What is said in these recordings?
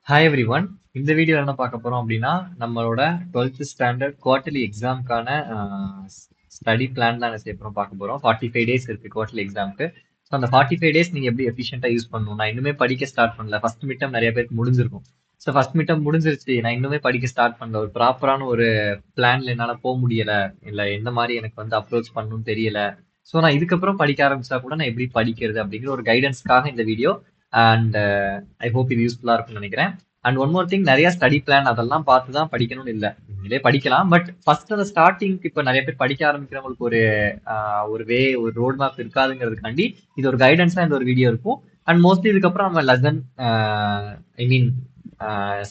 Hi everyone. இந்த video என்ன பார்க்க போறோம் அப்படின்னா நம்மளோட 12th ஸ்டாண்டர்ட் குவார்டர்லி எக்ஸாம்க்கான ஸ்டடி பிளான் தான் என்ன செய்ய போறோம் பார்க்க போறோம். 45 days இருக்கு குவார்டர்லி எக்ஸாம்க்கு. ஸோ அந்த 45 days நீங்க எப்படி எஃபிஷியண்டா யூஸ் பண்ணணும். நான் இன்னுமே படிக்க ஸ்டார்ட் பண்ணல. ஃபர்ஸ்ட் மிட்டம் நிறைய பேருக்கு முடிஞ்சிருக்கும். ஸோ ஃபர்ஸ்ட் மிட்டம் முடிஞ்சிருச்சு, நான் இன்னுமே படிக்க ஸ்டார்ட் பண்ணல. ஒரு ப்ராப்பரான ஒரு பிளான்ல என்னால போக முடியல, இல்ல எந்த மாதிரி எனக்கு வந்து அப்ரோச் பண்ணணும்னு தெரியல. ஸோ நான் இதுக்கப்புறம் படிக்க ஆரம்பிச்சா கூட நான் எப்படி படிக்கிறது அப்படிங்கிற ஒரு கைடன்ஸ்க்காக இந்த வீடியோ. அண்ட் ஐ ஹோப் இது யூஸ்ஃபுல்லா இருக்கும்னு நினைக்கிறேன். அண்ட் ஒன் மோர் திங், நிறைய ஸ்டடி பிளான் அதெல்லாம் பார்த்து தான் படிக்கணும்னு இல்லை, நீங்களே படிக்கலாம். பட் ஃபர்ஸ்ட் அந்த ஸ்டார்டிங்க்கு இப்போ நிறைய பேர் படிக்க ஆரம்பிக்கிறவங்களுக்கு ஒரு ரோட் மேப் இருக்காதுங்கிறதுக்காண்டி இது ஒரு கைடன்ஸா இந்த ஒரு வீடியோ இருக்கும். அண்ட் மோஸ்ட்லி இதுக்கப்புறம் நம்ம lesson I mean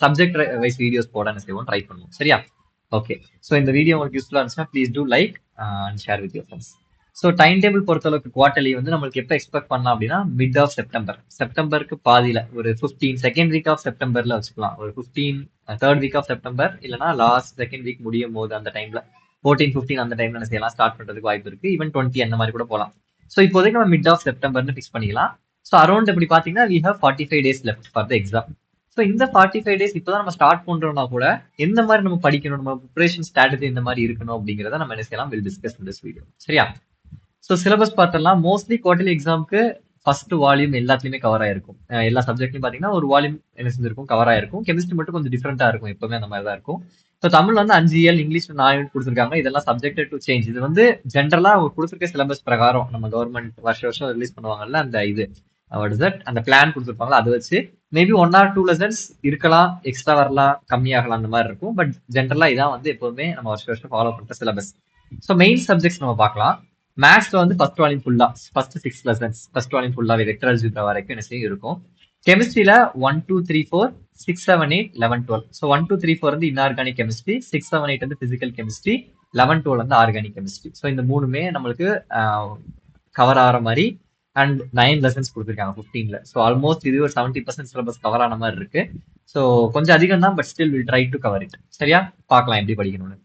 subject wise videos போட என்ன செய்வோம், ட்ரை பண்ணுவோம். சரியா? ஓகே. ஸோ இந்த வீடியோ உங்களுக்கு யூஸ்ஃபுல்லா இருந்துச்சுன்னா please do like and share with your friends. So time table பொறுத்தளவுக்கு குவார்டர்லி வந்து நம்மளுக்கு எப்போ எக்ஸ்பெக்ட் பண்ணலாம் அப்படின்னா மிட் ஆஃப் செப்டம்பர், செப்டம்பருக்கு பாதியில ஒரு 15 செகண்ட் வீக் ஆஃப் செப்டம்பர்ல வச்சுக்கலாம். ஒரு 15 தேர்ட் வீக் ஆஃப் செப்டம்பர், இல்லைனா லாஸ்ட் செகண்ட் வீக் முடியும் போது அந்த டைம்ல 14 15 அந்த டைம்ல என்ன செய்யலாம், ஸ்டார்ட் பண்றதுக்கு வாய்ப்பு இருக்கு. ஈவன் 20 அந்த மாதிரி கூட போகலாம். ஸோ இப்போதைக்கு நம்ம மிட் ஆஃப் செப்டம்பர்னு ஃபிக்ஸ் பண்ணிக்கலாம். ஸோ அரௌண்ட் எப்படி பாத்தீங்கன்னா we have 45 days left for the exam. So இந்த 45 days இப்போதான் நம்ம ஸ்டார்ட் பண்றோம்னா கூட எந்த மாதிரி நம்ம படிக்கணும், நம்ம ப்ரிப்பரேஷன் ஸ்ட்ராட்டஜி இந்த மாதிரி இருக்கணும் அப்படிங்கிறத நம்ம என்ன செய்யலாம், will discuss in this video. சரியா? ஸோ சிலபஸ் பார்த்தலாம். மோஸ்ட்லி குவார்டர்லி எக்ஸாமுக்கு ஃபர்ஸ்ட் வால்யூம் எல்லாத்துலயுமே கவர் ஆயிருக்கும். எல்லா சப்ஜெக்ட்லையும் பார்த்தீங்கன்னா ஒரு வால்யூம் என்ன செஞ்சிருக்கும், கவர் ஆயிருக்கும். கெமிஸ்ட்ரி மட்டும் கொஞ்சம் டிஃப்ரெண்டா இருக்கும், எப்பவுமே அந்த மாதிரி தான் இருக்கும். ஸோ தமிழ் வந்து 5 இயல், இங்கிலீஷ் 4 யூனிட் கொடுத்துருக்காங்க. இதெல்லாம் சப்ஜெக்டட் டு சேஞ்ச். இது வந்து ஜென்ரலா அவங்க கொடுத்துருக்க சிலபஸ் பிரகாரம் நம்ம கவர்மெண்ட் வருஷம் ரிலீஸ் பண்ணுவாங்கல்ல, அந்த இது அந்த பிளான் கொடுத்துருப்பாங்களா, அதை வச்சு மேபி 1 or 2 லெசன்ஸ் இருக்கலாம், எக்ஸ்ட்ரா வரலாம், கம்மியாகலாம், அந்த மாதிரி இருக்கும். பட் ஜென்ரலா இதான் வந்து எப்பவுமே நம்ம வருஷம் ஃபாலோ பண்ற சிலபஸ். ஸோ மெயின் சப்ஜெக்ட்ஸ் நம்ம பார்க்கலாம். மேத்ஸ்ல வந்து ஃபர்ஸ்ட் வால்யூம் ஃபுல்லா, ஃபர்ஸ்ட் 6 லெசன்ஸ் ஃபர்ஸ்ட் வால்யூம் ஃபுல்லாவே வெக்டர் அல்ஜிப்ரா வரைக்கும் என்ன செய்யும் இருக்கும். கெமிஸ்ட்ரியில 1 2 3 4 6 7 8 11 12. ஸோ 1 2 3 4 வந்து இன்ஆர்கானிக் கெமிஸ்ட்ரி, 6 7 8 வந்து பிசிக்கல் கெமிஸ்ட்ரி, 11 12 வந்து ஆர்கானிக் கெமிஸ்ட்ரி. ஸோ இந்த மூணுமே நம்மளுக்கு கவர் ஆகிற மாதிரி. அண்ட் 9 லெசன்ஸ் கொடுத்துருக்காங்க 15ல. ஸோ ஆல்மோஸ்ட் இது ஒரு 70% சிலபஸ் கவர் ஆன மாதிரி இருக்கு. ஸோ கொஞ்சம் அதிகம் தான், but still will try to cover it. சரியா? பார்க்கலாம் எப்படி படிக்கணும்னு.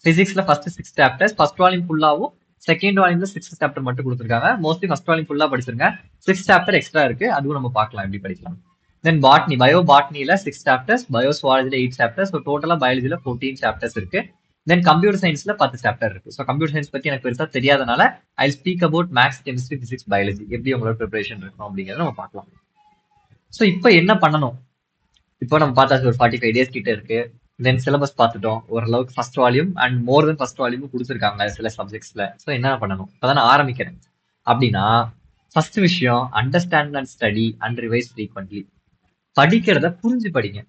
பிசிக்ஸ்ல ஃபர்ஸ்ட் 6 சாப்டர்ஸ் ஃபர்ஸ்ட் வால்யூம் ஃபுல்லாவும், செகண்ட் வால்யூம்ல 6 சாப்டர் மட்டும் கொடுத்துருக்காங்க. மோஸ்ட்லி ஃபர்ஸ்ட் வால்யூம் ஃபுல்லா படிச்சிருங்க. 6 சாப்டர் எக்ஸ்ட்ரா இருக்கு, அதுவும் நம்ம பார்க்கலாம் எப்படி படிக்கலாம். தென் பாட்னி, பயோ பாட்னில 6 சாப்டர்ஸ், பயோ சுவாலஜில 8 சாப்டர்ஸ். ஸோ டோட்டலா பயாலஜில 14 சாப்டர்ஸ் இருக்கு. தென் கம்ப்யூட்டர் சயின்ஸ்ல 10 சாப்டர் இருக்கு. ஸோ கம்ப்யூட்டர் சயின்ஸ் பத்தி எனக்கு பெருசா தெரியாதனால I speak about maths, chemistry, physics, biology எப்படி உங்களோட ப்ரிப்பரேஷன் இருக்கும் அப்படிங்கறத நம்ம பார்க்கலாம். ஸோ இப்போ என்ன பண்ணணும், இப்போ நம்ம பார்த்தாச்சு ஒரு 45 days கிட்ட இருக்கு. தென் சிலபஸ் பார்த்துட்டோம் ஓரளவுக்கு. First volume and more then first volume கொடுத்துருக்காங்க சில சப்ஜெக்ட்ஸ்ல. ஸோ என்ன பண்ணணும், இப்போதான் நான் ஆரம்பிக்கிறேன் அப்படின்னா ஃபர்ஸ்ட் விஷயம், understand and study and revise frequently. படிக்கிறத புரிஞ்சு படிங்க.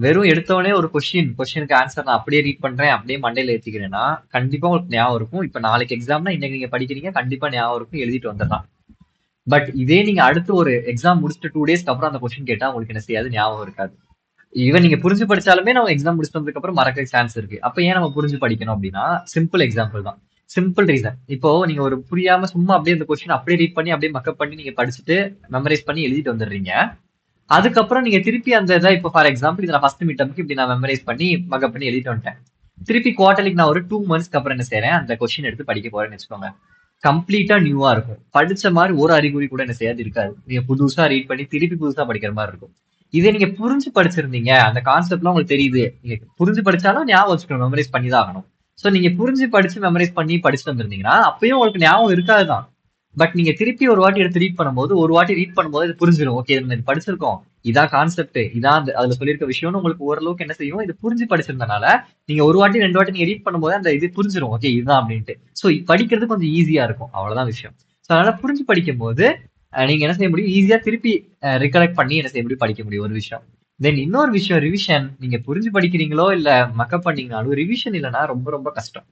வெறும் எடுத்தவொடனே ஒரு கொஸ்டினுக்கு ஆன்சர் நான் அப்படியே ரீட் பண்றேன், அப்படியே மண்டையில ஏற்றிக்கிறேன்னா கண்டிப்பா உங்களுக்கு ஞாபகம் இருக்கும். இப்போ நாளைக்கு எக்ஸாம்னா இன்னைக்கு நீங்க படிக்கிறீங்க, கண்டிப்பா ஞாபகம் இருக்கும், எழுதிட்டு வந்துடலாம். பட் இதே நீங்க அடுத்து ஒரு எக்ஸாம் முடிச்சுட்டு 2 days அப்புறம் அந்த கொஸ்டின் கேட்டா உங்களுக்கு என்ன செய்யாது, ஞாபகம் இருக்காது. ஈவன் நீங்க புரிஞ்சு படிச்சாலுமே நம்ம எக்ஸாம் முடிச்சுட்டு வந்ததுக்கு அப்புறம் மறக்க சான்ஸ் இருக்கு. அப்ப ஏன் நம்ம புரிஞ்சு படிக்கணும் அப்படின்னா சிம்பிள் எக்ஸாம்பிள் தான், சிம்பிள் ரீசன். இப்போ நீங்க ஒரு புரியாம சும்மா அப்படியே இந்த கொஸ்டின் அப்படியே ரீட் பண்ணி அப்படியே மக்கப் பண்ணி நீங்க படிச்சுட்டு மெமரைஸ் பண்ணி எழுதிட்டு வந்துடுறீங்க. அதுக்கப்புறம் நீங்க திருப்பி அந்த இதை, இப்போ ஃபார் எக்ஸாம்பிள் இதை ஃபர்ஸ்ட் மிட்டம்க்கு இப்படி நான் மெமரைஸ் பண்ணி மக்கப் பண்ணி எழுதிட்டு வந்துட்டேன். திருப்பி குவார்டர்லிக்கு நான் ஒரு 2 months அப்புறம் என்ன செய்யறேன், அந்த கொஸ்டின் எடுத்து படிக்க போறேன்னு வச்சுக்கோங்க. கம்ப்ளீட்டா நியூவா இருக்கும். படிச்ச மாதிரி ஒரு அறிகுறி கூட என்ன செய்யாது இருக்காது. நீங்க புதுசா ரீட் பண்ணி திருப்பி புதுசா படிக்கிற மாதிரி இருக்கும். இதே நீங்க புரிஞ்சு படிச்சிருந்தீங்க, அந்த கான்செப்ட்லாம் உங்களுக்கு தெரியுது, நீங்க புரிஞ்சு படிச்சாலும் ஞாபகம் வச்சுக்கணும், மெமரைஸ் பண்ணி தான் ஆகணும். ஸோ நீங்க புரிஞ்சு படிச்சு மெமரைஸ் பண்ணி படிச்சுட்டு வந்திருந்தீங்கன்னா அப்பயும் உங்களுக்கு ஞாபகம் இருக்காதுதான். பட் நீங்க திருப்பி ஒரு வாட்டி எடுத்து ரீட் பண்ணும்போது, ஒரு வாட்டி ரீட் பண்ணும்போது இது புரிஞ்சிடும். ஓகே, நம்ம இது படிச்சிருக்கோம், இதான் கான்செப்ட், இதான் அதுல சொல்லியிருக்க விஷயம்னு உங்களுக்கு ஓரளவுக்கு என்ன செய்யும், இது புரிஞ்சு படிச்சிருந்தனால நீங்க ஒரு வாட்டி 2 வாட்டி நீங்க ரீட் பண்ணும்போது அந்த இது புரிஞ்சிடும், ஓகே இதுதான் அப்படின்ட்டு. ஸோ படிக்கிறது கொஞ்சம் ஈஸியா இருக்கும், அவ்வளவுதான் விஷயம். ஸோ அதனால புரிஞ்சு படிக்கும் போது நீங்க என்ன செய்ய முடியும், ஈஸியா திருப்பி ரிகலெக்ட் பண்ணி என்ன செய்ய முடியும், படிக்க முடியும் ஒரு விஷயம். தென் இன்னொரு விஷயம், ரிவிஷன். நீங்க புரிஞ்சு படிக்கிறீங்களோ இல்ல மக்கப் பண்ணீங்கனாலும் ரிவிஷன் இல்லைன்னா ரொம்ப ரொம்ப கஷ்டம்.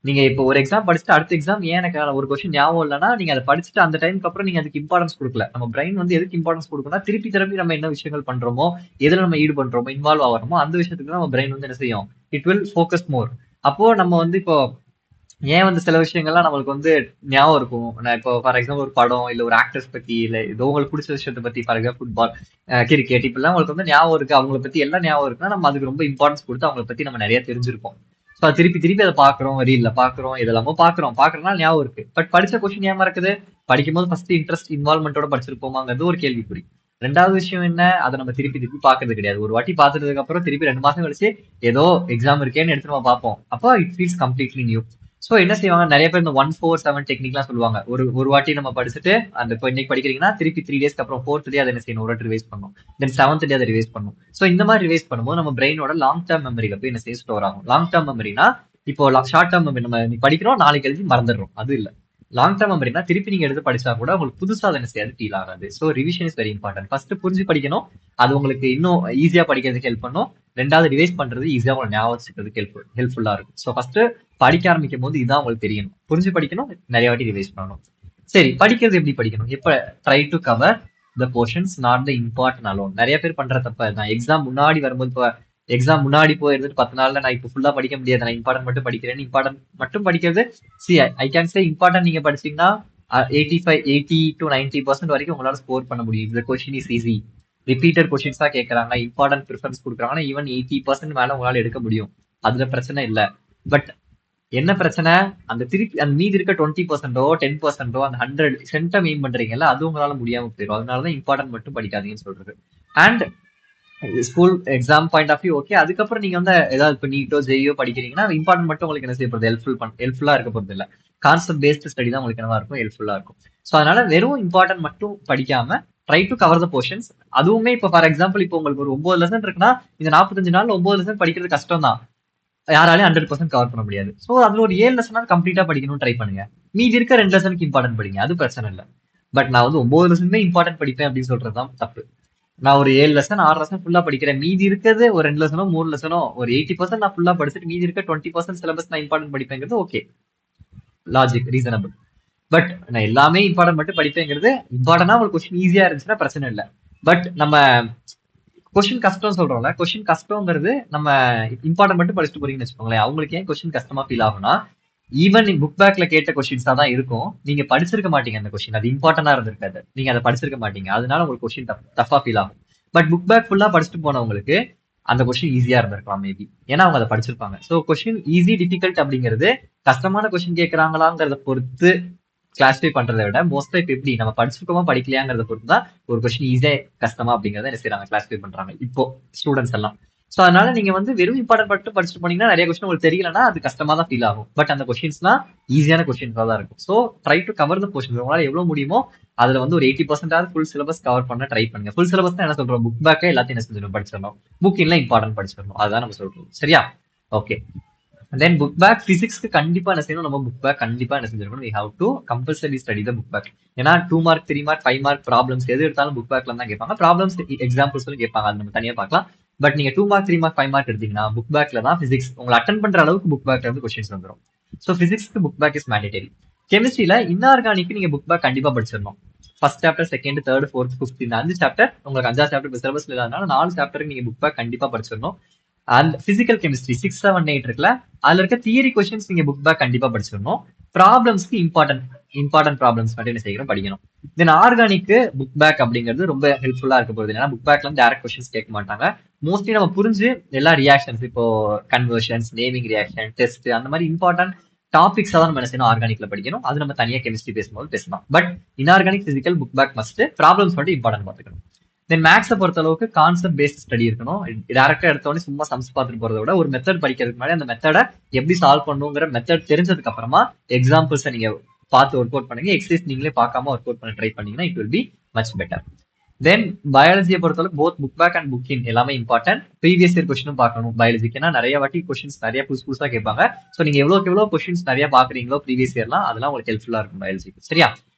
நீங்க இப்போ ஒரு எக்ஸாம் படிச்சுட்டு அடுத்த எக்ஸாம் ஏன் எனக்கு ஒரு கொஸ்டின் ஞாபகம் இல்லைன்னா நீங்க அதை படிச்சுட்டு அந்த டைமுக்கு அப்புறம் நீங்க அதுக்கு இம்பார்ட்டன்ஸ் கொடுக்கல. நம்ம பிரெயின் வந்து எதுக்கு இம்பார்ட்டன்ஸ் கொடுக்கணும்னா திருப்பி திருப்பி நம்ம என்ன விஷயங்கள் பண்றோமோ, எதுல நம்ம ஈடு பண்றோமோ, இன்வால்வ் ஆகிறோமோ அந்த விஷயத்துக்கு தான் நம்ம பிரெயின் வந்து என்ன செய்யும், இட் வில் ஃபோக்கஸ் மோர். அப்போ நம்ம வந்து இப்போ ஏன் வந்து சில விஷயங்கள்லாம் நம்மளுக்கு வந்து ஞாபகம் இருக்கும். நான் இப்போ ஃபார் எக்ஸாம்பிள் ஒரு படம் இல்ல ஒரு ஆக்டர்ஸ் பத்தி இல்ல ஏதோ உங்களுக்கு பிடிச்ச விஷயத்தை பத்தி, ஃபார் எக்ஸாம்பிள் ஃபுட்பால், கிரிக்கெட், இப்பெல்லாம் உங்களுக்கு வந்து ஞாபகம் இருக்கு, அவங்கள பத்தி எல்லாம் ஞாபகம் இருக்குன்னா நம்ம அதுக்கு ரொம்ப இம்பார்ட்டன்ஸ் கொடுத்து அவங்கள பத்தி நம்ம நிறைய தெரிஞ்சிருப்போம். ஸோ அது திருப்பி திருப்பி அதை பாக்குறோம், ரீல்ல பாக்குறோம், இதெல்லாமோ பாக்குறோம்னால ஞாபகம் இருக்கு. பட் படிச்ச கொஸ்டின் ஏன் மறக்குது, படிக்கும்போது ஃபர்ஸ்ட் இன்ட்ரெஸ்ட் இன்வால்மெண்டோட படிச்சிருப்போமாங்கிறது ஒரு கேள்விக்குறி. ரெண்டாவது விஷயம் என்ன, அதை நம்ம திருப்பி திருப்பி பாக்குறது கிடையாது. ஒரு வாட்டி பாத்துட்டதுக்கு அப்புறம் திருப்பி 2 மாசம் கழிச்சு ஏதோ எக்ஸாம் இருக்கேன்னு எடுத்து நம்ம பார்ப்போம். அப்போ it feels completely new. So என்ன செய்வாங்க, நிறைய பேர் இந்த 1-4-7 டெக்னிக்லாம் சொல்லுவாங்க. ஒரு வாட்டி நம்ம படிச்சுட்டு அந்த இப்போ இன்னைக்கு படிக்கிறீங்கன்னா திருப்பி 3 டேஸ்க்கு அப்புறம் 4th டே அதை என்ன செய்யணும், ஒரு வாட்டி ரிவைஸ் பண்ணணும். தென் 7th டே அதை ரிவைஸ் பண்ணணும். சோ இந்த மாதிரி ரிவைஸ் பண்ணும்போது நம்ம பிரெயினோட லாங் டேர்ம் மெமரியில போய் என்ன செய்ய ஸ்டோர் ஆகும். லாங் டேர்ம் மெமரினா இப்போ ஷார்ட் டேர்ம் மெமரி நம்ம நீ படிக்கிறோம் நாளைக்கு எழுதி மறந்துடுறோம், அது இல்ல. லாங் டேர்ம் மெமரினா திருப்பி நீங்க எடுத்து படிச்சா கூட உங்களுக்கு புதுசா அதை என்ன செய்யாது, ஃபீல் ஆகாது. So revision is very important. First புரிஞ்சு படிக்கணும், அது உங்களுக்கு இன்னும் ஈஸியா படிக்கிறதுக்கு ஹெல்ப் பண்ணும். ரெண்டாவது ரிவைஸ் பண்றது ஈஸியா உங்களை ஞாபகம் வச்சுக்கிறதுக்கு ஹெல்ப்ஃபுல்லா இருக்கும். ஸோ ஃபர்ஸ்ட் படிக்க ஆரம்பிக்கும் போது இதான் உங்களுக்கு தெரியணும், புரிஞ்சு படிக்கணும், நிறைய வாட்டி ரிவைஸ் பண்ணணும். சரி, படிக்கிறது எப்படி படிக்கணும்? இப்ப try to cover the portions not the important alone. நிறைய பேர் பண்ற தப்ப தான். எக்ஸாம் முன்னாடி வரும்போது இப்போ எக்ஸாம் முன்னாடி போய் இருந்துட்டு 10 நாள்ல நான் இப்போ ஃபுல்லா படிக்க முடியாது, நான் இம்பார்ட்டன் மட்டும் படிக்கிறேன். இம்பார்ட்டன் மட்டும் படிக்கிறது, C I can say important நீங்க படிச்சீங்கன்னா 80 to 90% வரைக்கும் உங்களால ஸ்கோர் பண்ண முடியும். இந்த question is easy, repeated questions தான் கேட்கறாங்க, இம்பார்ட்டன்ட் ப்ரிஃபரன்ஸ் கொடுக்குறாங்கன்னா ஈவன் 80% மேல உங்களால எடுக்க முடியும், அதுல பிரச்சனை இல்ல. பட் என்ன பிரச்சனை, அந்த திருப்பி அந்த மீதி இருக்க 20%ஓ 10%ஓ அந்த 100 சென்ட மெயின் பண்றீங்கல்ல, அது உங்களால முடியாம போயிடும். அதனாலதான் இம்பார்ட்டன்ட் மட்டும் படிக்காதீங்கன்னு சொல்றது. And school exam point of view okay. அதுக்கப்புறம் நீங்க வந்து ஏதாவது இப்போ நீட்டோ ஜெயோ படிக்கிறீங்கன்னா இம்பார்ட்டன்ட் மட்டும் உங்களுக்கு என்ன செய்யப்படுது, ஹெல்ப்ஃபுல்லா இருக்க போறது இல்ல. கான்செப்ட் பேஸ்ட் ஸ்டடி தான் உங்களுக்கு என்னவா இருக்கும், ஹெல்ப்ஃபுல்லா இருக்கும். ஸோ அதனால வெறும் இம்பார்ட்டன்ட் மட்டும் படிக்காம try to cover the portions. அதுவுமே இப்போ ஃபார் எக்ஸாம்பிள் இப்போ உங்களுக்கு ஒரு 9 லெசன் இருக்குன்னா இந்த 45 நாள்ல 9 லெசன் படிக்கிறது கஷ்டம் தான், யாராலையும் 100% கவர் பண்ண முடியாது. ஸோ அதுல ஒரு 7 லெசனாவது கம்ப்ளீட்டா படிக்கணும்னு ட்ரை பண்ணுங்க. மீதி இருக்க 2 லெசனுக்கு இம்பார்ட்டன்ட் படிங்க, அது பிரச்சனை இல்லை. பட் நான் வந்து 9 லெசனுமே இம்பார்ட்டன்ட் படிப்பேன் அப்படின்னு சொல்றதுதான் தப்பு. நான் ஒரு 7 லெசன் 6 லெசன் ஃபுல்லா படிக்கிறேன், மீதி இருக்கிறது ஒரு 2 லெசனோ 3 லெசனோ ஒரு 80% நான் ஃபுல்லா படிச்சுட்டு மீதி இருக்க 20% சிலபஸ் நான் இம்பார்ட்டன்ட் படிப்பேங்கிறது ஓகே, லாஜிக், ரீசனபிள். பட் நான் எல்லாமே இம்பார்ட்டன்ட் மட்டும் படிப்பேங்கிறது, இம்பார்ட்டன்டா உங்களுக்கு கொஸ்டின் ஈஸியா இருந்துச்சுன்னா பிரச்சனை இல்லை. பட் நம்ம கொஸ்டின் கஷ்டம் சொல்றோம்ல, கொஸ்டின் கஷ்டங்கிறது நம்ம இம்பார்ட்டன்ட் மட்டும் படிச்சுட்டு போறீங்கன்னு வச்சுக்கோங்களேன், அவங்களுக்கு ஏன் கொஸ்டின் கஷ்டமா ஃபீல் ஆகும்னா ஈவன் புக் பேக்ல கேட்ட கொஸ்டின்ஸா தான் இருக்கும், நீங்க படிச்சிருக்க மாட்டீங்க அந்த கொஸ்டின், அது இம்பார்ட்டன்டா இருந்திருக்காது, நீங்க அதை படிச்சிருக்க மாட்டீங்க, அதனால உங்களுக்கு கொஸ்டின் டஃபா ஃபீல் ஆகும். பட் புக் பேக் ஃபுல்லா படிச்சுட்டு போனவங்களுக்கு அந்த கொஸ்டின் ஈஸியா இருந்திருக்கலாம் மேபி, ஏன்னா அவங்க அதை படிச்சிருப்பாங்க. ஸோ கொஸ்டின் ஈஸி டிஃபிகல்ட் அப்படிங்கிறது கஷ்டமான கொஸ்டின் கேட்கறாங்களாங்கிறத பொறுத்து கிளாஸிஃபை பண்றதை விட மோஸ்டா இப்ப எப்படி நம்ம படிச்சிருக்கோமா படிக்கலையாங்கிறத பொறுத்து தான் ஒரு கொஸ்டின் ஈஸியா கஷ்டமா அப்படிங்கறத என்ன செய்யறாங்க, கிளாஸிஃபை பண்றாங்க இப்போ ஸ்டூடெண்ட்ஸ் எல்லாம். சோ அதனால நீங்க வந்து வெறும் இம்பார்ட்டன்ட் மட்டும் படிச்சுட்டு போனீங்கன்னா நிறைய கொஸ்டின் உங்களுக்கு தெரியலன்னா அது கஷ்டமா தான் ஃபீல் ஆகும். பட் அந்த கொஸ்டின்ஸ்லாம் ஈஸியான கொஸ்டின்ஸா தான் இருக்கும். So try to cover the portion, உங்களால எவ்வளவு முடியுமோ அதுல வந்து ஒரு 80% ஃபுல் சிலபஸ் கவர் பண்ண ட்ரை பண்ணுங்க. ஃபுல் சிலபஸ் என்ன சொல்றோம், புக் பேக்கே எல்லாத்தையும் என்ன செஞ்சிடணும், படிச்சிடணும். புக் இல்ல இம்பார்ட்டன்ட் படிச்சிடணும், அதுதான் நம்ம சொல்றோம். சரியா? ஓகே. தென் புக் பேக் பிசிக்ஸ்க்கு கண்டிப்பா என்ன செய்யணும், நம்ம புக் பேக் கண்டிப்பா என்ன செஞ்சிருக்கணும், we have to compulsory study the book back. ஏன்னா 2 மார்க் 3 மார்க் 5 மார்க் ப்ராப்ளம்ஸ் எது எடுத்தாலும் புக் பேக்ல தான் கேட்பாங்க. ப்ராப்ளம்ஸ் எக்ஸாம்பிள்ஸ் கேட்பாங்க, அது நம்ம தனியா பார்க்கலாம். பட் நீங்க 2 மார்க் 3 மார்க் 5 மார்க் எடுத்தீங்கன்னா புக் பேக்ல தான் பிசிக்ஸ் உங்களை அட்டன் பண்ற அளவுக்கு புக் பேக்ல இருந்து கொஸ்டின்ஸ் வந்துடும். ஸோ பிசிக்ஸ்க்கு புக் பேக் இஸ் மேண்டேட்டரி. கெமிஸ்ட்ரியில இன்ஆர்கானிக் நீங்க புக் பேக் கண்டிப்பா படிச்சிடணும். First chapter, second, third, fourth, fifth, இந்த 5 சாப்டர் உங்களுக்கு 5ஆவது சாப்டர் சிலபஸ்ல இல்லாதனால 4 சாப்டருக்கு நீங்க புக் பேக் கண்டிப்பா படிச்சிடணும். அண்ட் பிசிக்கல் கெமிஸ்ட்ரி 6, 7, 8 இருக்குல்ல, அதுல இருக்க தியரி கொஸ்டின்ஸ் நீங்க புக் பேக் கண்டிப்பா படிச்சிடணும். ப்ராப்ளம்ஸ்க்கு இம்பார்ட்டன்ட் ப்ராப்ளம்ஸ் மட்டும் என்ன செய்யணும், படிக்கணும். தென் ஆர்கானிக்கு புக் பேக் அப்படிங்கிறது ரொம்ப ஹெல்ப்ஃபுல்லா இருக்க போகுது. ஏன்னா புக் பேக்ல இருந்து டேரக்ட் கொஸ்டின்ஸ் கேட்க மாட்டாங்க. மோஸ்ட்லி நம்ம புரிஞ்சு எல்லா ரியாக்ஷன்ஸ், இப்போ கன்வர்ஷன்ஸ், நேமிங் ரியாக்ஷன், டெஸ்ட், அந்த மாதிரி இம்பார்ட்டன்ட் டாபிக்ஸ் தான் நம்ம என்ன செய்யணும், ஆர்கானிக்ல படிக்கணும். அது நம்ம தனியா கெமிஸ்ட்ரி பேசும்போது பேசலாம். But inorganic physical book back must, problems மட்டும் இம்பார்ட்டன்ட் பார்த்துக்கணும். தென் மேக்ஸை பொறுத்த அளவுக்கு கான்செப்ட் பேஸ்ட் ஸ்டடி இருக்கணும். டேரக்டா எடுத்தோடனே சும்மா சம்ஸ் பார்த்துட்டு போறதை விட ஒரு மெத்தட் படிக்கிறதுக்கு முன்னாடி அந்த மெத்தடை எப்படி சால்வ் பண்ணுங்கிற மெத்தட் தெரிஞ்சதுக்கு அப்புறமா எக்ஸாம்பிள்ஸை நீங்க பார்த்து ஒர்க் அவுட் பண்ணுங்க. எக்ஸசைஸ் நீங்களே பார்க்காம ஒர்க் அவுட் பண்ண ட்ரை பண்ணீங்கன்னா it will be much better. Then பயாலஜியை பொறுத்தளவுக்கு both book back and book in எல்லாமே இம்பார்ட்டன்ட். ப்ரீவியஸ் இயர் கொஸ்டினும் பார்க்கணும் பயாலஜிக்கு, ஏன்னா நிறைய வாட்டி கொஸ்டின்ஸ் நிறைய புதுசா கேட்பாங்க. ஸோ நீங்க எவ்வளவு கொஸ்டின்ஸ் நிறைய பாக்குறீங்களோ ப்ரீவியஸ் இயர்லாம், அதெல்லாம் உங்களுக்கு ஹெல்ப்ஃபுல்லா இருக்கும் பயாலஜிக்கு. சரியா?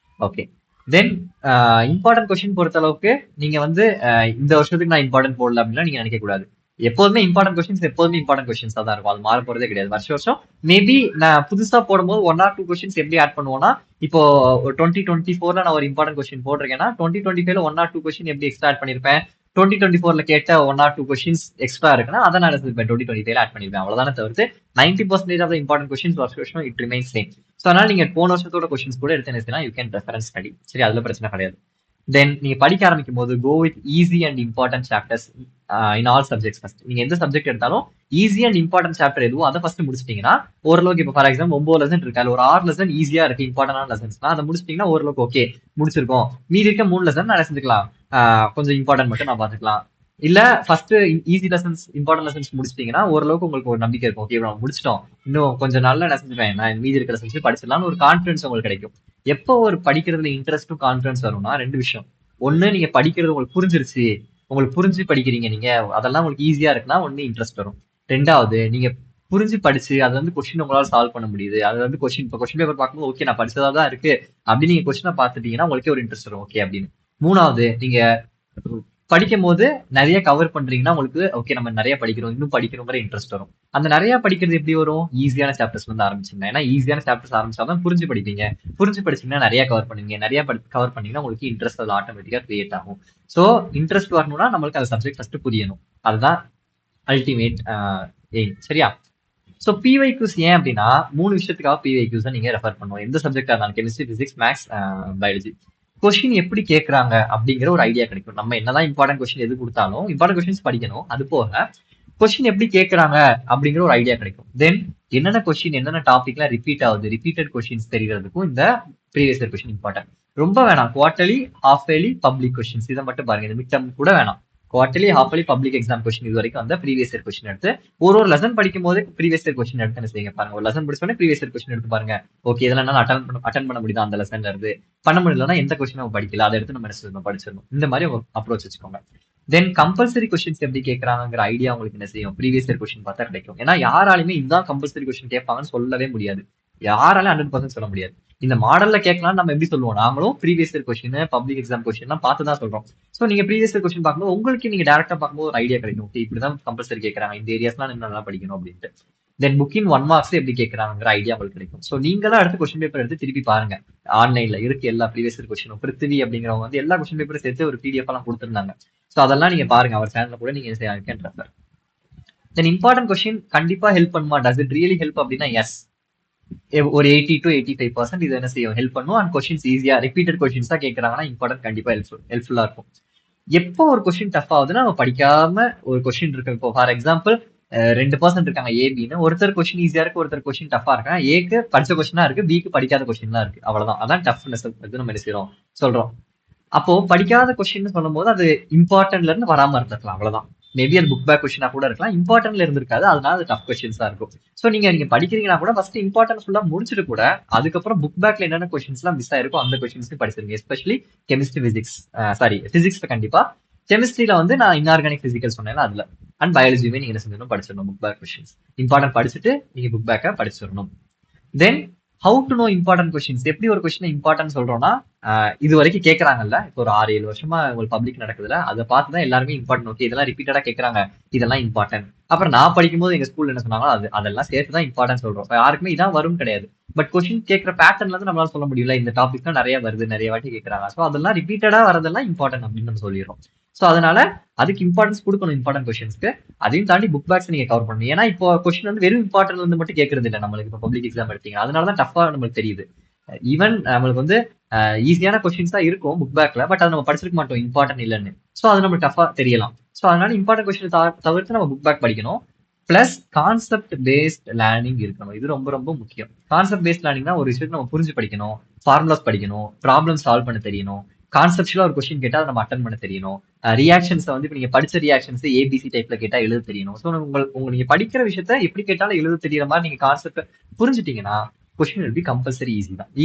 ஓகே. தென் இம்பார்ட்டன்ட் கொஸ்டின் பொறுத்த அளவுக்கு நீங்க வந்து இந்த வருஷத்துக்கு நான் இம்பார்ட்டன்ட் போடல அப்படின்னா நீங்க நினைக்க கூடாது. எப்போதுமே இம்பார்ட்டன்ட் கொஸ்டின்ஸ் எப்போதுமே இம்பார்ட்டன்ட் கொஸ்டின்ஸா தான் இருக்கும், அது மாற போறதே கிடையாது. வருஷம் மேபி நான் புதுசா போடும்போது 1 or 2 கொஸ்டின்ஸ் எப்படி ஆட் பண்ணுவோம்னா, இப்போ 2024ல நான் ஒரு இம்பார்ட்டன்ட் கொஸ்டின் போட்டிருக்கேன்னா 2025ல 1 or 2 கொஸ்டின் எப்படி எக்ஸ்ட்ரா ஆட் பண்ணிருப்பேன், 2024ல கேட்ட 1 or 2 கொஸ்டின்ஸ் எக்ஸ்ட்ரா இருக்குன்னா அதை நான் 2025ல ஆட் பண்ணிருப்பேன். அவ்வளவுதானே தவிர்த்து 90% ஆஃப் இம்பார்ட்டன்ட் கொஸ்டின்ஸ் வருஷம் இட் ரிமைன்ஸ் சேம். ஸோ அதனால நீங்க போன வருஷத்தோட கொஸ்டின்ஸ் கூட எடுத்து என்ன யூ கேன் ரெஃபரன்ஸ் ஸ்டடி. சரி, அதுல பிரச்சனை கிடையாது. தென் நீங்க படிக்க ஆரம்பிக்கும் போது go with easy and important chapters in all subjects. First நீங்க எந்த சப்ஜெக்ட் எடுத்தாலும் ஈஸி அண்ட் இம்பார்ட்டன்ட் சாப்டர் எதுவும் அதை ஃபர்ஸ்ட் முடிச்சிட்டீங்கன்னா ஓரளவுக்கு, இப்போ ஃபார் எக்ஸாம்பிள் 9 லெசன் இருக்காது, ஒரு 6 லெசன் ஈஸியா இருக்கு இம்பார்ட்டன்டான லெசன்ஸ்னா அதை முடிச்சிட்டீங்கன்னா ஓரளவுக்கு ஓகே முடிச்சிருக்கோம். மீதி இருக்க 3 லெசன் நான் செஞ்சுக்கலாம், கொஞ்சம் இம்பார்ட்டன்ட் மட்டும் நான் பாத்துக்கலாம். இல்ல first easy lessons important lessons முடிச்சிட்டீங்கன்னா ஓரளவுக்கு உங்களுக்கு ஒரு நம்பிக்கை இருக்கும். ஓகே நம்ம முடிச்சிட்டோம், இன்னும் கொஞ்சம் நாள்ல நான் செஞ்சுருவேன், நான் மீதி இருக்கிற லெசன்ஸ் படிச்சிடலாம்னு ஒரு கான்ஃபிடன்ஸ் உங்களுக்கு கிடைக்கும். எப்போ ஒரு படிக்கிறதுல இன்ட்ரெஸ்ட்டும் கான்ஃபிடன்ஸ் வரும்னா ரெண்டு விஷயம். ஒண்ணு, நீங்க படிக்கிறது உங்களுக்கு புரிஞ்சிருச்சு, உங்களுக்கு புரிஞ்சு படிக்கிறீங்க நீங்க, அதெல்லாம் உங்களுக்கு ஈஸியா இருக்குன்னா ஒண்ணு இன்ட்ரெஸ்ட் வரும். ரெண்டாவது, நீங்க புரிஞ்சு படிச்சு அது வந்து கொஸ்டின் உங்களால சால்வ் பண்ண முடியுது, அது வந்து கொஸ்டின் இப்போ கொஸ்டின் பேப்பர் பார்க்கும்போது ஓகே நான் படிச்சதா தான் இருக்கு அப்படின்னு நீங்க கொஸ்டினை பார்த்துட்டீங்கன்னா உங்களுக்கே ஒரு இன்ட்ரெஸ்ட் வரும் ஓகே அப்படின்னு. மூணாவது, நீங்க படிக்கும் போது நிறைய கவர் பண்றீங்கன்னா உங்களுக்கு ஓகே நம்ம நிறைய படிக்கிறோம், இன்னும் படிக்கிறோங்கிற இன்ட்ரெஸ்ட் வரும். அந்த நிறைய படிக்கிறது எப்படி வரும்? ஈஸியான சாப்டர்ஸ் வந்து ஆரம்பிச்சுங்க. ஏன்னா ஈஸியான சாப்டர்ஸ் ஆரம்பிச்சாதான் புரிஞ்சு படிப்பீங்க. புரிஞ்சு படிச்சீங்கன்னா நிறைய கவர் பண்ணுவீங்க. நிறைய கவர் பண்ணீங்கன்னா உங்களுக்கு இன்ட்ரெஸ்ட் அது ஆட்டோமேட்டிக்கா கிரியேட் ஆகும். ஸோ இன்ட்ரெஸ்ட் வரணும்னா நம்மளுக்கு அந்த சப்ஜெக்ட் ஃபர்ஸ்ட் புரியணும். அதுதான் அல்டிமேட் எய்ம். சரியா? ஸோ பிவைக்யூஸ் ஏன் அப்படின்னா 3 விஷயத்துக்காக பிவைக்யூஸ் நீங்க ரெஃபர் பண்ணுவோம். எந்த சப்ஜெக்டா இருந்தாலும் chemistry, physics, maths, biology. Question எப்படி கேட்கறாங்க அப்படிங்கிற ஒரு ஐடியா கிடைக்கும். நம்ம என்னதான் இம்பார்ட்டன்ட் கொஸ்டின் எது கொடுத்தாலும் இம்பார்ட்டன்ட் கொஸ்டின்ஸ் படிக்கணும். அது போக கொஸ்டின் எப்படி கேட்கறாங்க அப்படிங்கிற ஒரு ஐடியா கிடைக்கும். தென் என்னென்ன கொஸ்டின் என்னென்ன டாபிக்லாம் ரிப்பீட் ஆகுது, ரிப்பீட்டட் கொஸ்டின்ஸ் தெரியறதுக்கும் இந்த ப்ரீவியஸ் இயர் கொஸ்டின் இம்பார்ட்டன்ட். ரொம்ப வேணாம், quarterly, half yearly, public questions இதை மட்டும் பாருங்க. இந்த மிட் டர்ம் கூட வேணாம். Quarterly, half yearly, public exam question இது வரைக்கும் அந்த ப்ரீவியஸ் இயர் கொஸ்டின் எடுத்து ஒரு லெசன் படிக்கும் போது ப்ரீவியஸ் இயர் கொஸ்டின் எடுத்து என்ன செய்யுங்க பாருங்க. ஒரு லெசன் படிச்சோடனே ப்ரீவியஸ் இயர் கொஸ்டின் எடுத்து பாருங்க. ஓகே இதெல்லாம் என்னால அட்டன் பண்ண முடியுதா அந்த லெசன்ல இருந்து, பண்ண முடியலன்னா எந்த கொஸ்டின் நம்ம படிக்கல அதை எடுத்து நம்ம என்ன படிச்சிடணும். இந்த மாதிரி அப்ரோச் வச்சுக்கோங்க. தென் கம்பல்சரி கொஸ்டின்ஸ் எப்படி கேட்கறாங்கிற ஐடியா உங்களுக்கு என்ன செய்யும்? ப்ரீவியஸ் இயர் கொஸ்டின் பார்த்தா கிடைக்கும். ஏன்னா யாராலுமே இதுதான் கம்பல்சரி கொஸ்டின் கேட்பாங்கன்னு சொல்லவே முடியாது. யாராலும் 100% சொல்ல முடியாது. இந்த மாடல்ல கேட்கலாம் நம்ம எப்படி சொல்லுவோம்? நாமளும் previous year question, public exam question பார்த்து தான் சொல்றோம். சோ நீங்க ப்ரீவியஸ் இயர் கொஸ்டின் பார்க்கும்போது உங்களுக்கு நீங்க டேரக்டா பார்க்கும்போது ஒரு ஐடியா கிடைக்கும். ஓகே இப்படிதான் கம்பல்சரி கேட்கறாங்க, இந்த ஏரியாஸ்லாம் நல்லா படிக்கணும் அப்படின்ட்டு. தென் புக்கின் 1 மார்க்ஸ் எப்படி கேட்கறாங்கிற ஐடியா உங்களுக்கு கிடைக்கும். சோ நீங்களா அடுத்து கொஸ்டின் பேப்பர் எடுத்து திருப்பி பாருங்க. ஆன்லைன்ல இருக்கு எல்லா ப்ரீவியஸ் இயர் கொஸ்டினும். பிருத்திவி அப்படிங்கிறவங்க வந்து எல்லா கொஸ்டின் பேப்பரும் சேர்த்து ஒரு பிடிஎஃப் எல்லாம் கொடுத்துருந்தாங்க. சோ அதெல்லாம் நீங்க பாருங்க, அவர் சேனல்ல கூட நீங்க ரெஃபர். தென் இம்பார்ட்டன்ட் கொஸ்டின் கண்டிப்பா ஹெல்ப் பண்ணுமா? டஸ் இட் ரியலி ஹெல்ப் அப்படின்னா எஸ். ஒரு 80 to 85% இது என்ன செய்யும்? ஹெல்ப் பண்ணும். அண்ட் கொஸ்டின்ஸ் ஈஸியா ரிப்பீட்டட் கொஸ்டின்ஸா கேட்கறாங்கன்னா இம்பார்ட்டன்ட் கண்டிப்பா ஹெல்ப்ஃபுல்லா இருக்கும். எப்போ ஒரு கொஸ்டின் டஃப் ஆகுதுன்னா நம்ம படிக்காம ஒரு கொஸ்டின் இருக்கு. இப்போ ஃபார் எக்ஸாம்பிள் 2% இருக்காங்க ஏபின்னு, ஒருத்தர் கொஸ்டின் ஈஸியா இருக்கு, ஒருத்தர் கொஸ்டின் டஃபா இருக்காங்க. ஏக்கு படிச்ச கொஸ்டினா இருக்கு, பிக்கு படிக்காத கொஸ்டின்லாம் இருக்கு. அவ்வளவுதான், அதான் டஃப்னஸ் நம்ம என்ன செய்யறோம் சொல்றோம். அப்போ படிக்காத கொஸ்டின் சொல்லும் போது அது இம்பார்ட்டன்ட்ல இருந்து வராம இருந்திருக்கலாம், அவ்வளவுதான். மேபி அது புக் பேக் கொஸ்டினா கூட இருக்கலாம், இம்பார்ட்டன்ட்ல இருந்திருக்காது, அதனால அது டஃப் கொஸ்டின்ஸா இருக்கும். சோ நீங்க படிக்கிறீங்கன்னா கூட ஃபர்ஸ்ட் இம்பார்ட்டன்ட் ஃபுல்லா முடிச்சுட்டு கூட அதுக்கப்புறம் புக் பேக்ல என்னென்ன கொஸ்டின்ஸ் எல்லாம் மிஸ் ஆயிருக்கும் அந்த கொஸ்டின்ஸ் படிச்சிருங்க. எஸ்பெஷலி கெமிஸ்ட்ரி, பிசிக்ஸ், பிசிக்ஸ்ல கண்டிப்பா. கெமிஸ்ட்ரியில வந்து நான் இன்ஆர்கானிக் பிசிக்கல் சொன்னேன் அதுல. அண்ட் பயாலஜியுமே நீங்க என்ன செஞ்சணும்? படிச்சிடணும். புக் பேக் கொஸ்டின்ஸ் இம்பார்ட்டன்ட் படிச்சுட்டு நீங்க புக் பேக்கை படிச்சிடணும். Then how to know important questions. எப்படி ஒரு கொஸ்டின் இம்பார்ட்டன்ட் சொல்றோம்னா, இது வரைக்கும் கேட்கறாங்கல்ல, இப்போ ஒரு 6-7 வருஷமா உங்களுக்கு பப்ளிக் நடக்குதுல, அதை பார்த்துதான் எல்லாருமே இம்பார்ட்டன்ட். ஓகே இதெல்லாம் ரிப்பீட்டடா கேட்கறாங்க, இதெல்லாம் இம்பார்ட்டன்ட். அப்புறம் நான் படிக்கும்போது எங்க ஸ்கூல்ல என்ன சொன்னாங்களோ அதெல்லாம் சேர்த்துதான் இம்பார்ட்டன்ட் சொல்றோம். யாருக்குமே இதான் வரும் கிடையாது. பட் கொஸ்டின் கேட்கிற பேட்டர்ன்ல இருந்து நம்மளால சொல்ல முடியல, இந்த டாபிக் தான் நிறைய வருது, நிறைய வாட்டி கேட்கறாங்க. ஸோ அதெல்லாம் ரிப்பீட்டடா வரதெல்லாம் இம்பார்ட்டன்ட் அப்படின்னு நம்ம சொல்லிடுறோம். ஸோ அதனால அதுக்கு இம்பார்ட்டன்ஸ் கொடுக்கணும் இம்பார்ட்டன்ட் கொஸ்டின்ஸ்க்கு. அதையும் தாண்டி புக் பேக்ஸ் நீங்க கவர் பண்ணணும். ஏன்னா இப்போ கொஸ்டின் வந்து வெறும் இம்பார்ட்டன்ட்ல இருந்து மட்டும் கேட்கறது இல்லை நம்மளுக்கு. இப்போ பப்ளிக் எக்ஸாம் எடுத்தீங்க, அதனாலதான் டஃபா நம்மளுக்கு தெரியுது. ஈவன் நம்மளுக்கு வந்து ஈஸியான கொஸ்டின்ஸ் தான் இருக்கும் புக் பேக்ல, பட் அதை நம்ம படிச்சிருக்க மாட்டோம் இம்பார்ட்டன்ட் இல்லைன்னு. ஸோ அது நம்மளுக்கு டஃபா தெரியலாம். ஸோ அதனால இம்பார்ட்டன்ட் கொஸ்டின் தவிர்த்து நம்ம புக் பேக் படிக்கணும். பிளஸ் கான்செப்ட் பேஸ்ட் லேர்னிங் இருக்கணும். இது ரொம்ப ரொம்ப முக்கியம். கான்செப்ட் பேஸ்ட் லேர்னிங்னா ஒரு விஷயத்தை நம்ம புரிஞ்சு படிக்கணும், ஃபார்முலாஸ் படிக்கணும், ப்ராப்ளம் சால்வ் பண்ண தெரியணும், கான்செப்டுவலா ஒரு கொஸ்டின் கேட்டா அதை நம்ம அட்டன் பண்ண தெரியணும். ரியாக்ஷன்ஸ் வந்து இப்போ நீங்க படிச்ச ரியாக்ஷன்ஸ் ஏபிசி டைப்ல கேட்டா எழுத தெரியணும். ஸோ நீங்க படிக்கிற விஷயத்த எப்படி கேட்டாலும் எழுத தெரியற மாதிரி நீங்க கான்செப்ட் புரிஞ்சுட்டீங்கன்னா கொஸ்டின் எழுதி கம்பல்சரி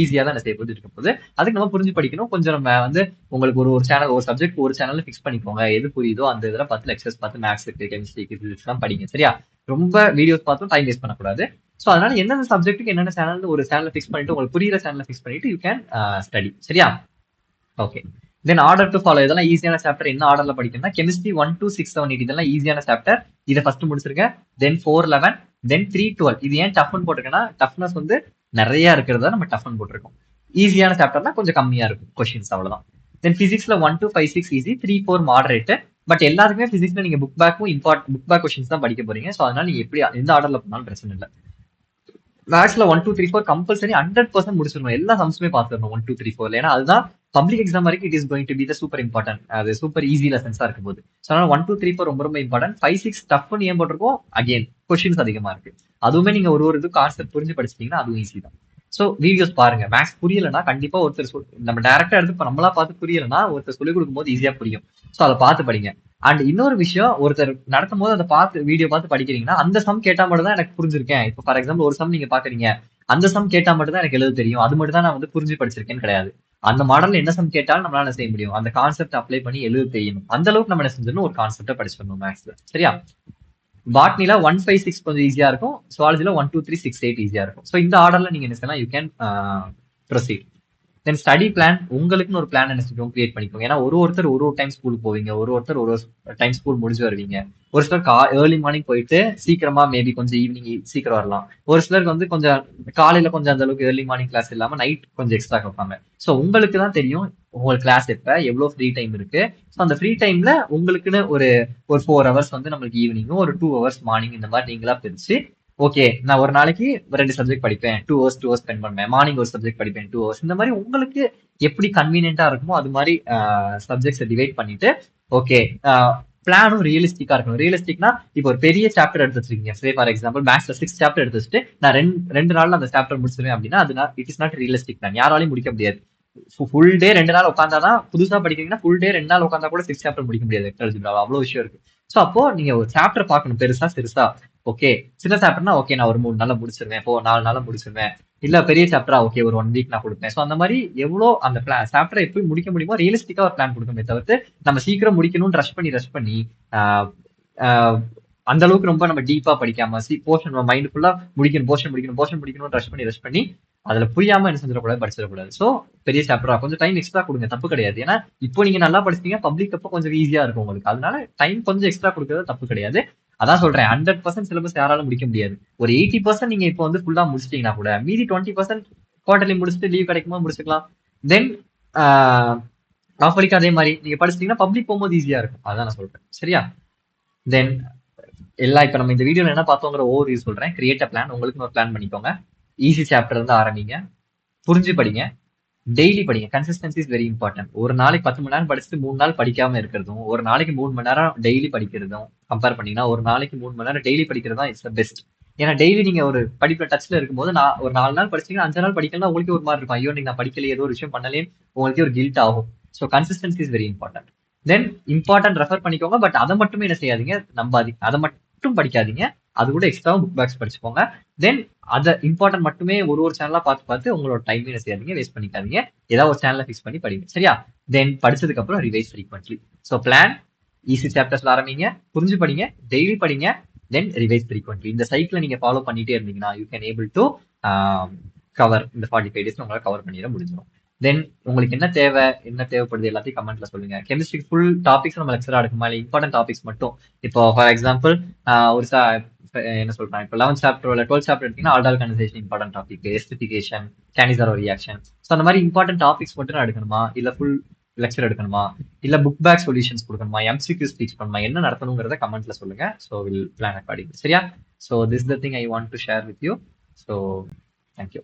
ஈஸியா தான் செய்ய போது இருக்க போது. அதுக்கு நம்ம புரிஞ்சு படிக்கணும். கொஞ்சம் நம்ம வந்து உங்களுக்கு ஒரு சேனல், ஒரு சப்ஜெக்ட் ஒரு சேனல்ல ஃபிக்ஸ் பண்ணிக்கோங்க. எது புரியுதோ அந்த இதெல்லாம் பார்த்து லெக்சர்ஸ் பார்த்து மேக்ஸுக்கு, கெமிஸ்ட்ரிக்கு, பிசிக்ஸ் எல்லாம் படிங்க. சரியா? ரொம்ப வீடியோஸ் பார்த்தும் டைம் வேஸ்ட் பண்ணக்கூடாது. ஸோ அதனால எந்தெந்த சப்ஜெக்ட்டுக்கு என்னென்ன சேனல் ஒரு சேனல் ஃபிக்ஸ் பண்ணிட்டு உங்களுக்கு புரியுற சேனல் ஃபிக்ஸ் பண்ணிட்டு யூ கேன் ஸ்டடி. சரியா? Okay. Then order to follow. இதெல்லாம் ஈஸியான சாப்டர். என்ன ஆர்டர்ல படிக்கணும்னா கெமிஸ்ட்ரி 1, 2, 6, 7, 8 இதெல்லாம் ஈஸியான சாப்டர். இதை ஃபர்ஸ்ட் முடிச்சிருங்க. தென் 4, 11, தென் 3, 12. இது ஏன் டஃப்னு போட்டிருக்கேன்னா டஃப்னஸ் வந்து நிறைய இருக்கிறதா நம்ம டஃப்னு போட்டிருக்கோம். ஈஸியான சாப்டர்னா கொஞ்சம் கம்மியா இருக்கும் கொஸ்டின்ஸ், அவ்வளவுதான். தென் பிசிக்ஸ்ல 1, 2, 5, 6 ஈஸி, 3, 4 மாடரேட். பட் எல்லாத்துக்குமே பிசிக்ஸ்ல நீங்க புக் பேக் கொஸ்டின்ஸ் தான் படிக்க போறீங்க. ஸோ அதனால நீங்க எப்படி எந்த ஆர்டர்ல போனாலும் பிரச்சனை இல்லை. மேக்ஸ்ல 1, 2, 3, 4 கம்பல்சரி 100% முடிச்சிடணும். எல்லா சம்ஸுமே பார்த்துடணும் 1, 2, 3, 4. ஏன்னா அதுதான் பப்ளிக் எக்ஸாம் வரைக்கும் it is going to be the super important. அது சூப்பர் ஈஸி லெசன்ஸா இருக்கும் போது. ஸோ அதனால 1, 2, 3, 4 ரொம்ப ரொம்ப இம்பார்ட்டன்ட். 5, 6 டஃப்னு ஏன் போட்டிருக்கோம்? அகைன் கொஸ்டின்ஸ் அதிகமா இருக்கு. அதுவுமே நீங்க ஒரு இது கான்செப்ட் புரிஞ்சு படிச்சிட்டீங்கன்னா அதுவும் ஈஸி தான். ஸோ வீடியோஸ் பாருங்க. மேக்ஸ் புரியலைன்னா கண்டிப்பா ஒருத்தர் நம்ம டேரக்டா எடுத்து இப்ப நம்மளா பார்த்து புரியலைன்னா ஒருத்தர் சொல்லிக் கொடுக்கும்போது ஈஸியா புரியும். ஸோ அதை பார்த்து படிங்க. அண்ட் இன்னொரு விஷயம், ஒருத்தர் நடத்தும் போது அதை பார்த்து வீடியோ பார்த்து படிக்கிறீங்கன்னா அந்த சம் கேட்டா மட்டும் தான் எனக்கு புரிஞ்சிருக்கேன். இப்போ ஃபார் எக்ஸாம்பிள் ஒரு சம் நீங்க பாக்குறீங்க, அந்த சம் கேட்டா மட்டும் தான் எனக்கு எழுத தெரியும், அது மட்டும் தான் நான் வந்து புரிஞ்சு படிச்சிருக்கேன்னு கிடையாது. அந்த மாடல்ல என்ன சம் கேட்டாலும் நம்மளால என்ன செய்ய முடியும், அந்த கான்செப்ட் அப்ளை பண்ணி எழுத தெரியணும். அந்த அளவுக்கு நம்ம என்ன செஞ்சிடணும், ஒரு கான்செப்டை படிச்சிடணும் மேக்ஸ்ல. சரியா? பாட்னில 156 கொஞ்சம் ஈஸியா இருக்கும், சுவாலஜில 1 2 3 6 8 ஈஸியா இருக்கும். ஸோ இந்த ஆர்டர்ல நீங்க என்ன செய்யலாம், you can proceed. Then study plan, உங்களுக்குன்னு ஒரு பிளான் என்ன செஞ்சோம் கிரியேட் பண்ணிக்கோங்க. ஏன்னா ஒருத்தர் ஒரு டைம் ஸ்கூலுக்கு போவீங்க, ஒருத்தர் ஒரு டைம் ஸ்கூல் முடிஞ்சு வருவீங்க. ஒரு சிலர் ஏர்லி மார்னிங் போயிட்டு சீக்கிரமா மேபி கொஞ்சம் ஈவினிங் சீக்கிரம் வரலாம். ஒரு சிலருக்கு வந்து கொஞ்சம் காலையில கொஞ்சம் அந்த அளவுக்கு ஏர்லி மார்னிங் கிளாஸ் இல்லாம நைட் கொஞ்சம் எக்ஸ்ட்ரா வைப்பாங்க. ஸோ உங்களுக்கு தான் தெரியும் உங்களுக்கு கிளாஸ் எப்ப எவ்வளவு ஃப்ரீ டைம் இருக்கு. ஸோ அந்த ஃப்ரீ டைம்ல உங்களுக்குன்னு ஒரு 4 ஹவர்ஸ் வந்து நம்மளுக்கு ஈவினிங்கும், ஒரு 2 ஹவர்ஸ் மார்னிங், இந்த மாதிரி நீங்களா பிரிச்சு, ஓகே நான் ஒரு நாளைக்கு 2 சப்ஜெக்ட் படிப்பேன், 2 ஹவர்ஸ் 2 ஹவர்ஸ் ஸ்பெண்ட் பண்ணுவேன், மார்னிங் ஒரு சப்ஜெக்ட் படிப்பேன் 2 ஹவர்ஸ், இந்த மாதிரி உங்களுக்கு எப்படி கன்வீனியன்ட்டா இருக்குமோ அது மாதிரி சப்ஜெக்ட்ஸை டிவைட் பண்ணிட்டு, ஓகே பிளானும் ரியலிஸ்டிக்கா இருக்கணும். ரியலிஸ்டிக்னா இப்போ ஒரு பெரிய சாப்டர் எடுத்து வச்சிருக்கீங்க, சே ஃபார் எக்ஸாம்பிள் மேக்ஸ்ல 6 சாப்டர் எடுத்து வச்சுட்டு நான் ரெண்டு நாள்ல அந்த சாப்டர் முடிச்சிருவேன் அப்படின்னா அது it is not realistic plan. யாராலையும் முடிக்க முடியாது. ஃபுல் டே 2 நாள் உட்காந்தாதான், புதுசா படிக்கிறீங்கன்னா ஃபுல் டே 2 நாள் உட்காந்தா கூட 6 சாப்டர் முடிக்க முடியாது. அவ்வளவு விஷயம் இருக்கு. ஸோ அப்போ நீங்க ஒரு சாப்டர் பார்க்கணும், பெருசா சிறுசா. ஓகே சின்ன சாப்டர்னா ஓகே நான் ஒரு 3 நாள்ல முடிச்சிருவேன், இப்போ 4 நாள்ல முடிச்சிருவேன். இல்ல பெரிய சாப்டரா ஓகே ஒரு 1 வீக் நான் கொடுப்பேன். ஸோ அந்த மாதிரி எவ்வளோ அந்த பிளான் சாப்டரை எப்படி முடிக்க முடியுமோ ரியலிஸ்டிக்கா ஒரு பிளான் கொடுக்கணுமே தவிர்த்து நம்ம சீக்கிரம் முடிக்கணும்னு ரஷ் பண்ணி அந்த அளவுக்கு ரொம்ப நம்ம டீப்பா படிக்காம போர்ஷன் மைண்ட் ஃபுல்லா முடிக்கணும், போர்ஷன் முடிக்கணும் ரஷ் பண்ணி அதுல புரியாம என்ன செஞ்சிடக்கூடாது, படிச்சிடக்கூடாது. சோ பெரிய சாப்டரா கொஞ்சம் டைம் எக்ஸ்ட்ரா கொடுங்க, தப்பு கிடையாது. ஏன்னா இப்போ நீங்க நல்லா படிச்சீங்க, பப்ளிக் அப்போ கொஞ்சம் ஈஸியா இருக்கும் உங்களுக்கு, அதனால டைம் கொஞ்சம் எக்ஸ்ட்ரா கொடுக்கறது தப்பு கிடையாது. அதான் சொல்றேன் 100% சிலபஸ் யாராலும் முடிக்க முடியாது. ஒரு 80% நீங்க இப்போ வந்து ஃபுல்லா முடிச்சிட்டீங்கன்னா கூட மீதி 20% குவார்டர்லி முடிச்சுட்டு லீவ் கிடைக்குமா முடிச்சுக்கலாம். தென் ஆஃபலிக்கு அதே மாதிரி நீங்க படிச்சிட்டீங்கன்னா பப்ளிக் போகும்போது ஈஸியா இருக்கும். அதான் நான் சொல்றேன். சரியா? தென் எல்லாம் இப்ப நம்ம இந்த வீடியோல என்ன பார்த்தோங்கிற ஓவர் சொல்றேன். கிரியேட் அ பிளான், உங்களுக்கு ஒரு பிளான் பண்ணிக்கோங்க. ஈஸி சாப்டர் இருந்து ஆரம்பிங்க, புரிஞ்சு படிங்க, டெய்லி படிங்க. Consistency is very important. ஒரு நாளைக்கு 10 மணி நேரம் படிச்சுட்டு 3 நாள் படிக்காம இருக்கிறதும், ஒரு நாளைக்கு 3 மணி நேரம் டெய்லி படிக்கிறதும் கம்பேர் பண்ணீங்கன்னா, ஒரு நாளைக்கு 3 மணி நேரம் டெய்லி படிக்கிறது தான் இட்ஸ் த பெஸ்ட். ஏன்னா டெய்லி நீங்க ஒரு படிப்புல டச்ல இருக்கும்போது, நான் ஒரு 4 நாள் படிச்சீங்கன்னா 5 நாள் படிக்கலாம், உங்களுக்கு ஒரு மாதிரி இருக்கும். ஐயோ நீங்க நான் படிக்கல, ஏதோ ஒரு விஷயம் பண்ணலேன்னு உங்களுக்கே ஒரு கில்ட் ஆகும். So consistency is very important. Then important refer பண்ணிக்கோங்க, பட் அதை மட்டுமே என்ன செய்யாதீங்க, நம்பாதீங்க. அதை மட்டும் படிக்காதீங்க, அது கூட எக்ஸ்ட்ரா புக் பேக்ஸ் படிச்சுக்கோங்க. தென் அதை இம்பார்ட்டன்ட் மட்டுமே ஒரு சேனலா பார்த்து உங்களோட டைம் என்ன செய்யாதீங்க, வேஸ்ட் பண்ணிக்காதீங்க. ஏதாவது ஒரு சேனலை ஃபிக்ஸ் பண்ணி படிங்க. சரியா? தென் படிச்சதுக்கு அப்புறம் revise frequently. So plan, easy சாப்டர்ஸ்ல ஆரம்பிங்க, புரிஞ்சு படிங்க, டெய்லி படிங்க, தென் ரிவைஸ் ஃப்ரீக்வென்ட்லி. இந்த சைக்கிளை நீங்க ஃபாலோ பண்ணிட்டே இருந்தீங்கன்னா you can able to cover இந்த 45 டேஸ் உங்களால் கவர் பண்ணிட முடிஞ்சிடும். தென் உங்களுக்கு என்ன தேவை, என்ன தேவைப்படுது எல்லாத்தையும் கமெண்ட்ல சொல்லுங்க. கெமிஸ்ட்ரி ஃபுல் டாபிக்ஸ் நம்ம லெக்சரா எடுக்குமா, இல்லை இம்பார்ட்டன்ட் டாபிக்ஸ் மட்டும்? இப்போ ஃபார் எக்ஸாம்பிள் ஒரு என்ன சொல்றேன், இப்போ 11th சாப்டர் இல்லை 12th சாப்டர் எடுத்தீங்கன்னா aldol conversation important topic, esterification, Cannizzaro reaction. So அந்த மாதிரி இம்பார்ட்டன்ட் டாபிக்ஸ் மட்டும் நான் எடுக்கணுமா, இல்ல ஃபுல் லெக்சர் எடுக்கணுமா, இல்ல புக் பேக் சொல்யூஷன்ஸ் கொடுக்கணுமா, எம்சிக்யூஸ் டீச் பண்ணணுமா, என்ன நடத்தணுங்கிறத கமெண்ட்ல சொல்லுங்க. So will plan according. சரியா? So this the thing I want to share with you. So thank you.